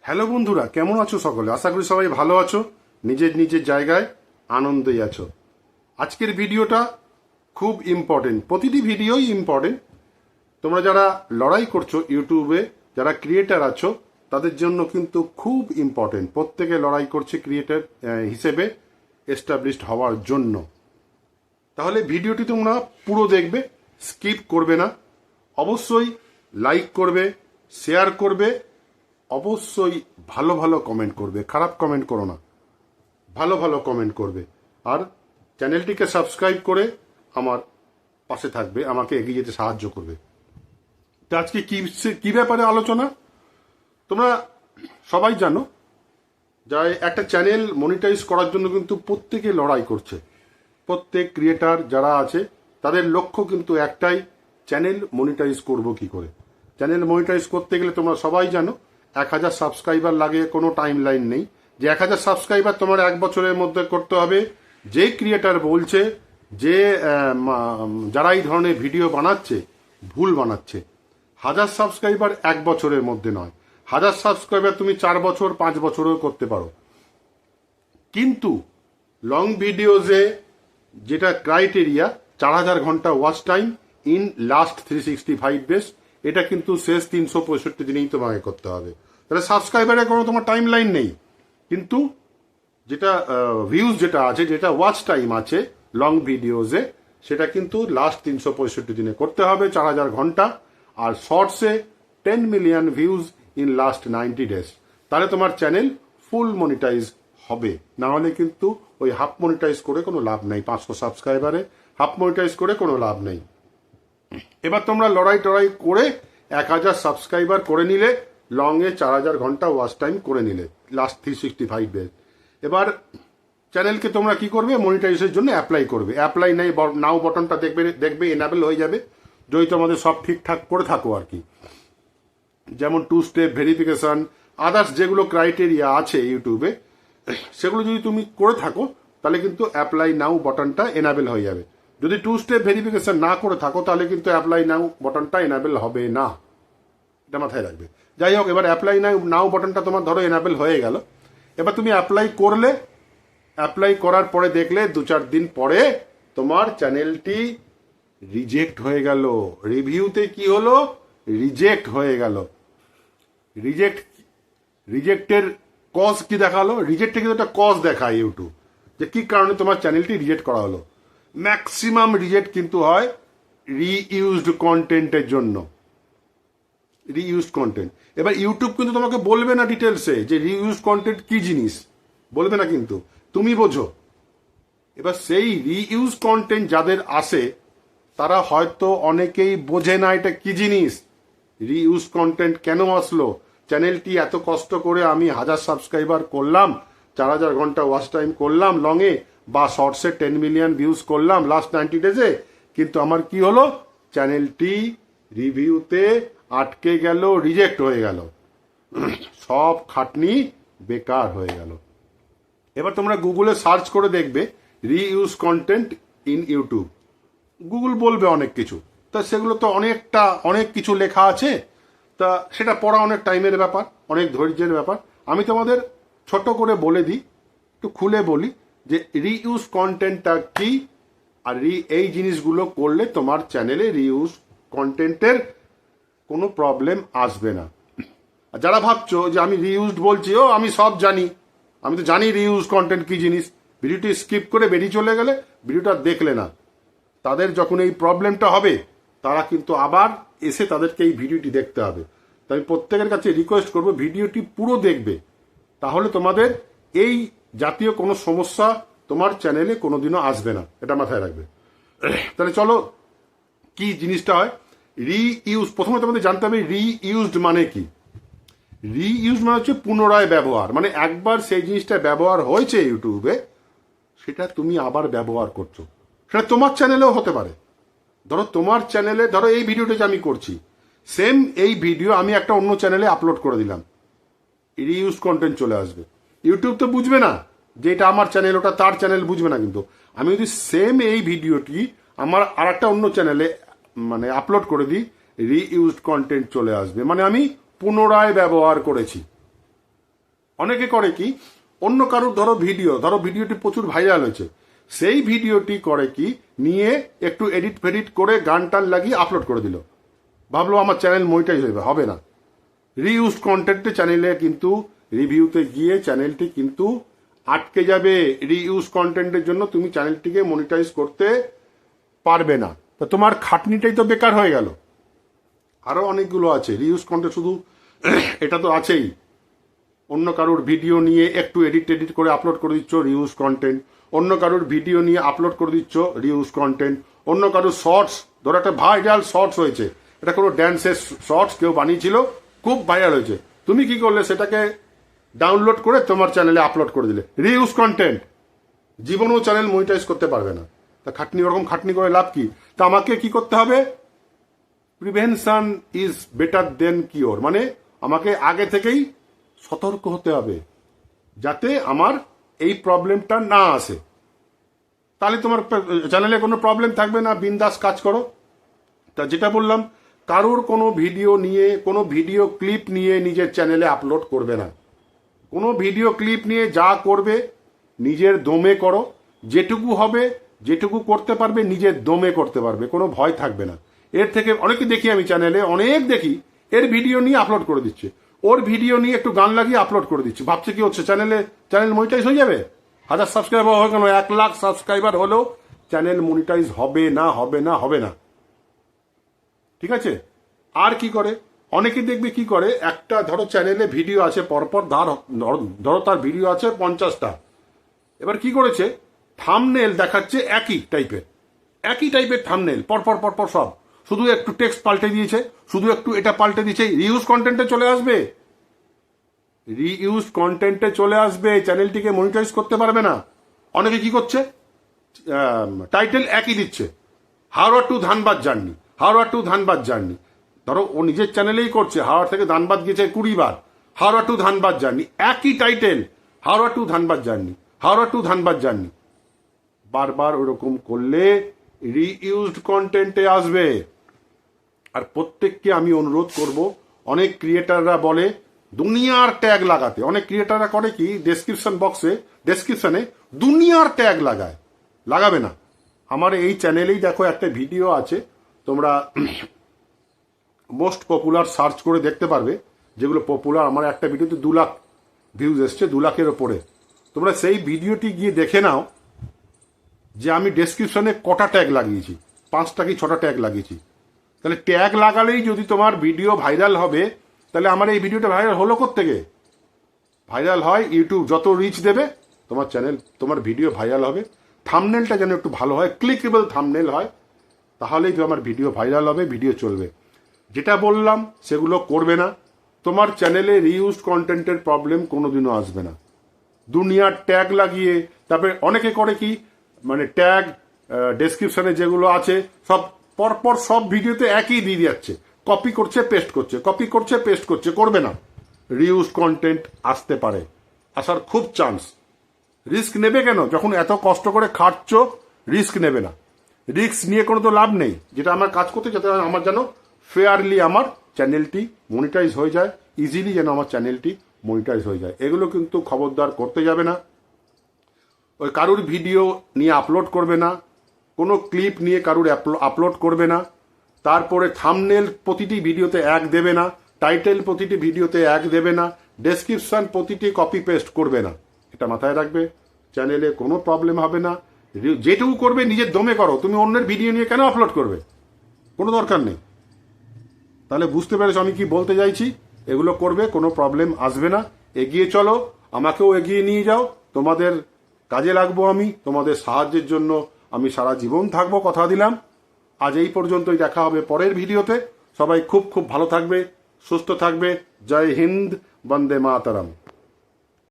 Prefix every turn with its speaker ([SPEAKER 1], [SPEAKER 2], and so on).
[SPEAKER 1] Hello বন্ধুরা, কেমন আছো সকলে? আশা করি সবাই ভালো আছো, নিজের নিজের জায়গায় আনন্দেই আছো। আজকের ভিডিওটা খুব ইম্পর্টেন্ট, প্রতিটি ভিডিওই ইম্পর্টেন্ট। তোমরা যারা লড়াই করছো ইউটিউবে, যারা ক্রিয়েটার আছো, তাদের জন্য কিন্তু খুব ইম্পর্টেন্ট। প্রত্যেকে লড়াই করছে ক্রিয়েটার হিসেবে এস্টাবলিশড হওয়ার জন্য। তাহলে ভিডিওটি তোমরা পুরো দেখবে, স্কিপ করবে না। অবশ্যই লাইক করবে, শেয়ার করবে, অবশ্যই ভালো ভালো কমেন্ট করবে, খারাপ কমেন্ট করো না, ভালো ভালো কমেন্ট করবে। আর চ্যানেলটিকে সাবস্ক্রাইব করে আমার পাশে থাকবে, আমাকে এগিয়ে যেতে সাহায্য করবে। তো আজকে কি ব্যাপারে আলোচনা? তোমরা সবাই জানো যে একটা চ্যানেল মনিটাইজ করার জন্য কিন্তু প্রত্যেকে লড়াই করছে। প্রত্যেক ক্রিয়েটার যারা আছে তাদের লক্ষ্য কিন্তু একটাই, চ্যানেল মনিটাইজ করব কি করে। চ্যানেল মনিটাইজ করতে গেলে তোমরা সবাই জানো 1000 সাবস্ক্রাইবার লাগে, কোনো টাইম লাইন নেই যে 1000 সাবস্ক্রাইবার তোমার 1 বছরের মধ্যে করতে হবে। যে ক্রিয়েটার বলছে যে যারা এই ধরনের ভিডিও বানাচ্ছে ভুল বানাচ্ছে। 1000 সাবস্ক্রাইবার 1 বছরের মধ্যে নয়, 1000 সাবস্ক্রাইবার তুমি 4 বছর 5 বছরেও করতে পারো। কিন্তু লং ভিডিওজে যেটা ক্রাইটেরিয়া 4000 ঘন্টা watch time in last 365 days, এটা কিন্তু শেষ 365 দিনেই তোমাকে করতে হবে। তাহলে সাবস্ক্রাইবারের কোনো তোমার টাইম লাইন নেই, কিন্তু যেটা ভিউজ যেটা আছে, যেটা ওয়াচ টাইম আছে লং ভিডিওজে, সেটা কিন্তু লাস্ট 365 দিনে করতে হবে, 4000 ঘন্টা। আর শর্টসে 10 million views in last 90 days. তাহলে তোমার চ্যানেল ফুল মনিটাইজ হবে। না হলে কিন্তু ওই হাফ মনিটাইজ করে কোনো লাভ নেই। 500 সাবস্ক্রাইবারে হাফ মনিটাইজ করে কোনো লাভ নেই। এবার তোমরা লড়াই টড়াই করে 1000 সাবস্ক্রাইবার করে নিলে, লংয়ে 4000 ঘন্টা ওয়াচ টাইম করে নিলে লাস্ট 365 ডেজ। এবার চ্যানেলকে তোমরা কি করবে? মনিটাইজের জন্য অ্যাপ্লাই করবে। অ্যাপ্লাই নাই নাও বটনটা দেখবে এনাবেল হয়ে যাবে, যদি তোমাদের সব ঠিকঠাক করে থাকো আর কি। যেমন 2 স্টেপ ভেরিফিকেশন, আদার্স যেগুলো ক্রাইটেরিয়া আছে ইউটিউবে, সেগুলো যদি তুমি করে থাকো তাহলে কিন্তু অ্যাপ্লাই নাও বটনটা এনাবেল হয়ে যাবে। যদি 2 স্টেপ ভেরিফিকেশন না করে থাকো তাহলে কিন্তু অ্যাপ্লাই নাও বটনটা এনাবেল হবে না, এটা মাথায় রাখবে। যাই হোক, এবার অ্যাপ্লাই নাও বটনটা তোমার ধরো এনাবেল হয়ে গেল। এবার তুমি অ্যাপ্লাই করলে, অ্যাপ্লাই করার পরে দেখলে 2-4 দিন পরে তোমার চ্যানেলটি রিজেক্ট হয়ে গেল। রিভিউতে কি হলো? রিজেক্ট হয়ে গেল। রিজেক্টের কজ কি দেখালো? রিজেক্টে কিন্তু একটা কজ দেখায় ইউটিউব, যে কি কারণে তোমার চ্যানেলটি রিজেক্ট করা হলো। ম্যাক্সিমাম রিজেক্ট কিন্তু হয় রিইউজড কন্টেন্টের জন্য। Reused content. এবার ইউটিউব কিন্তু তোমাকে বলবে না ডিটেলসে যে রিইউজড কন্টেন্ট কি জিনিস, বলবে না, কিন্তু তুমি বোঝো। এবার সেই রিইউজ কন্টেন্ট যাদের আসে তারা হয়তো অনেকেই বোঝে না এটা কি জিনিস, রিইউজ কন্টেন্ট কেন আসলো। চ্যানেলটি এত কষ্ট করে আমি 1000 সাবস্ক্রাইবার করলাম, 4000 ঘন্টা ওয়াচ টাইম করলাম লংয়ে, বা শর্টসে 10 মিলিয়ন ভিউজ করলাম লাস্ট 90 ডেজে, কিন্তু আমার কি হলো? চ্যানেলটি রিভিউতে আটকে গেল, রিজেক্ট হয়ে গেল, সব খাটনি বেকার হয়ে গেল। এবার তোমরা গুগলে সার্চ করে দেখবে reuse contained in YouTube. Google বলবে অনেক কিছু, তা সেগুলো তো অনেক কিছু লেখা আছে, তা সেটা পড়া অনেক টাইমের ব্যাপার, অনেক ধৈর্যের ব্যাপার। আমি তোমাদের ছোট করে বলে দিই, একটু খুলে বলি যে রিইউজ কন্টেন্টটা কি, আর এই জিনিসগুলো করলে তোমার চ্যানেলে রিইউজ কন্টেন্টের কোনো প্রবলেম আসবে না। আর যারা ভাবছো যে আমি রিইউজড বলছি, আমি সব জানি, আমি তো জানি রিইউজ কন্টেন্ট কি জিনিস, ভিডিওটি স্কিপ করে বেরিয়ে চলে গেলে, ভিডিওটা দেখলে না, তাদের যখন এই প্রবলেমটা হবে তারা কিন্তু আবার এসে তাদেরকে এই ভিডিওটি দেখতে হবে। তাই আমি প্রত্যেকের কাছে রিকোয়েস্ট করবো ভিডিওটি পুরো দেখবে, তাহলে তোমাদের এই জাতীয় কোনো সমস্যা তোমার চ্যানেলে কোনোদিনও আসবে না, এটা মাথায় রাখবে। তাহলে চলো কি জিনিসটা হয়। রিইউজ, প্রথমে তোমাদের জানতে হবে রিইউজড মানে কি। রিইউজ মানে হচ্ছে পুনরায় ব্যবহার, মানে একবার সেই জিনিসটা ব্যবহার হয়েছে ইউটিউবে, সেটা তুমি আবার ব্যবহার করছো। সেটা তোমার চ্যানেলেও হতে পারে। ধরো তোমার চ্যানেলে, ধরো এই ভিডিওটা যে আমি করছি, সেম এই ভিডিও আমি একটা অন্য চ্যানেলে আপলোড করে দিলাম, রিইউজ কন্টেন্ট চলে আসবে। ইউটিউব তো বুঝবে না যে এটা আমার চ্যানেল, ওটা তার চ্যানেল, বুঝবে না। কিন্তু আমি যদি সেম এই ভিডিওটি আমার আর একটা অন্য চ্যানেলে মানে আপলোড করে দিই, রিইউজ কন্টেন্ট চলে আসবে, মানে আমি পুনরায় ব্যবহার করেছি। অনেকে করে কি, অন্য কারোর ধরো ভিডিওটি প্রচুর ভাইরাল হয়েছে, সেই ভিডিওটি করে কি, নিয়ে একটু এডিট ফেডিট করে গান টান লাগিয়ে আপলোড করে দিল, ভাবলো আমার চ্যানেল মনিটাইজ হবে না। রিইউজ কন্টেন্টে চ্যানেলে কিন্তু রিভিউতে গিয়ে চ্যানেলটি কিন্তু আটকে যাবে। রিইউজ কন্টেন্টের জন্য তুমি চ্যানেলটিকে মনিটাইজ করতে পারবে না, তা তোমার খাটনিটাই তো বেকার হয়ে গেল। আরো অনেকগুলো আছে রিইউজ কন্টেন্ট, শুধু এটা তো আছেই। অন্য কারোর ভিডিও নিয়ে একটু এডিট করে আপলোড করে দিচ্ছ, রিউজ কন্টেন্ট। অন্য কারোর ভিডিও নিয়ে আপলোড করে দিচ্ছ, রিউজ কন্টেন্ট। অন্য কারোর শর্টস, ধরো একটা ভাইরাল শর্টস হয়েছে, এটা কোনো ড্যান্সের শর্টস কেউ বানিয়েছিল, খুব ভাইরাল হয়েছে, তুমি কি করলে, সেটাকে ডাউনলোড করে তোমার চ্যানেলে আপলোড করে দিলে, রিউজ কন্টেন্ট। জীবনেও চ্যানেল মনিটাইজ করতে পারবে না। তা খাটনি, ওরকম খাটনি করে লাভ কি? তা আমাকে কি করতে হবে? Prevention is better then cure, মানে আমাকে আগে থেকেই সতর্ক হতে হবে যাতে আমার এই প্রবলেমটা না আসে। তাহলে তোমার চ্যানেলে কোনো প্রবলেম থাকবে না, বিন্দাস কাজ করো। তা যেটা বললাম, কারোর কোনো ভিডিও নিয়ে, কোনো ভিডিও ক্লিপ নিয়ে নিজের চ্যানেলে আপলোড করবে না। কোনো ভিডিও ক্লিপ নিয়ে যা করবে নিজের দমে করো, যেটুকু হবে, যেটুকু করতে পারবে নিজের দমে করতে পারবে, কোনো ভয় থাকবে না। এর থেকে অনেকে দেখি, আমি চ্যানেলে অনেক দেখি, এর ভিডিও নিয়ে আপলোড করে দিচ্ছে, ওর ভিডিও নিয়ে একটু গান লাগিয়ে আপলোড করে দিচ্ছে, ভাবছে কি হচ্ছে, চ্যানেল মনিটাইজ হয়ে যাবে। 1000 সাবস্ক্রাইবার হয় কেন, 1 লাখ সাবস্ক্রাইবার হলেও চ্যানেল মনিটাইজ হবে না, হবে না, হবে না। ঠিক আছে? আর কি করে, অনেকে দেখবে কি করে, একটা ধরো চ্যানেলে ভিডিও আছে পরপর, ধরো তার ভিডিও আছে 50টা, এবার কি করেছে, থাম্বনেল দেখাচ্ছে একই টাইপের থাম্বনেল, পরপর সব, শুধু একটু টেক্সট পাল্টে দিয়েছে, শুধু একটু এটা পাল্টে দিয়েছে, রিউজ কন্টেন্টে চলে আসবে, চ্যানেলটিকে মনিটাইজ করতে পারবে না। অনেকে কি করছে, টাইটেল একই দিচ্ছে, হাওড়া টু ধানবাদ জার্নি, ধরো ও নিজের চ্যানেলেই করছে, হাওড়া থেকে ধানবাদ গেছে 20 বার, হাওড়া টু ধানবাদ জার্নি, একই title, Howrah to Dhanbad journey. বারবার ওরকম করলে রিইউজড কন্টেন্টে আসবে। আর প্রত্যেককে আমি অনুরোধ করব, অনেক ক্রিয়েটাররা বলে দুনিয়ার ট্যাগ লাগাতে, অনেক ক্রিয়েটাররা করে কি, ডেসক্রিপশনে দুনিয়ার ট্যাগ লাগাবে না। আমার এই চ্যানেলেই দেখো একটা ভিডিও আছে, তোমরা মোস্ট পপুলার সার্চ করে দেখতে পারবে, যেগুলো পপুলার। আমার একটা ভিডিওতে 2 লাখ ভিউজ এসছে, 2 লাখের ওপরে। তোমরা সেই ভিডিওটি গিয়ে দেখে নাও যে আমি ডেসক্রিপশনে কটা ট্যাগ লাগিয়েছি, 5টা কি 6টা ট্যাগ লাগিয়েছি। তাহলে ট্যাগ লাগালেই যদি তোমার ভিডিও ভাইরাল হবে, তাহলে আমার এই ভিডিওটা ভাইরাল হলো কোত্থেকে? ভাইরাল হয় ইউটিউব যত রিচ দেবে, তোমার ভিডিও ভাইরাল হবে। থাম্বনেলটা যেন একটু ভালো হয়, ক্লিকেবল থাম্বনেল হয়, তাহলেই তো আমার ভিডিও ভাইরাল হবে, ভিডিও চলবে। যেটা বললাম সেগুলো করবে না, তোমার চ্যানেলে রিইউজ কন্টেন্টের প্রবলেম কোনোদিনও আসবে না। দুনিয়ার ট্যাগ লাগিয়ে, তারপরে অনেকে করে কি, মানে ট্যাগ ডেসক্রিপশনে যেগুলো আছে সব পরপর সব ভিডিওতে একই দিয়ে যাচ্ছে, কপি করছে পেস্ট করছে, করবে না। রিইউজ কন্টেন্ট আসতে পারে, আসার খুব চান্স। রিস্ক নেবে কেন, যখন এত কষ্ট করে খাটছ, রিস্ক নেবে না। রিস্ক নিয়ে কোনো তো লাভ নেই। যেটা আমার কাজ করতে, যাতে আমার যেন ফেয়ারলি আমার চ্যানেলটি মনিটাইজ হয়ে যায়, ইজিলি যেন আমার চ্যানেলটি মনিটাইজ হয়ে যায়, এগুলো কিন্তু খবরদার করতে যাবে না। ওই কারুর ভিডিও নিয়ে আপলোড করবে না, কোনো ক্লিপ নিয়ে কারুর আপলোড করবে না, তারপরে থাম্বনেল প্রতিটি ভিডিওতে এক দেবে না, টাইটেল প্রতিটি ভিডিওতে এক দেবে না, ডেসক্রিপশন প্রতিটি কপি পেস্ট করবে না। এটা মাথায় রাখবে, চ্যানেলে কোনো প্রবলেম হবে না। যেটুকু করবে নিজের দমে করো, তুমি অন্যের ভিডিও নিয়ে কেন আপলোড করবে, কোনো দরকার নেই। তাহলে বুঝতে পেরেছো আমি কি বলতে চাইছি? এগুলো করবে, কোনো প্রবলেম আসবে না। এগিয়ে চলো, আমাকেও এগিয়ে নিয়ে যাও, তোমাদের কাজে লাগবো আমি, তোমাদের সাহায্যের জন্য আমি সারা জীবন থাকবো, কথা দিলাম। আজ এই পর্যন্তই, দেখা হবে পরের ভিডিওতে। সবাই খুব খুব ভালো থাকবে, সুস্থ থাকবে। জয় হিন্দ, বন্দে মাতরম।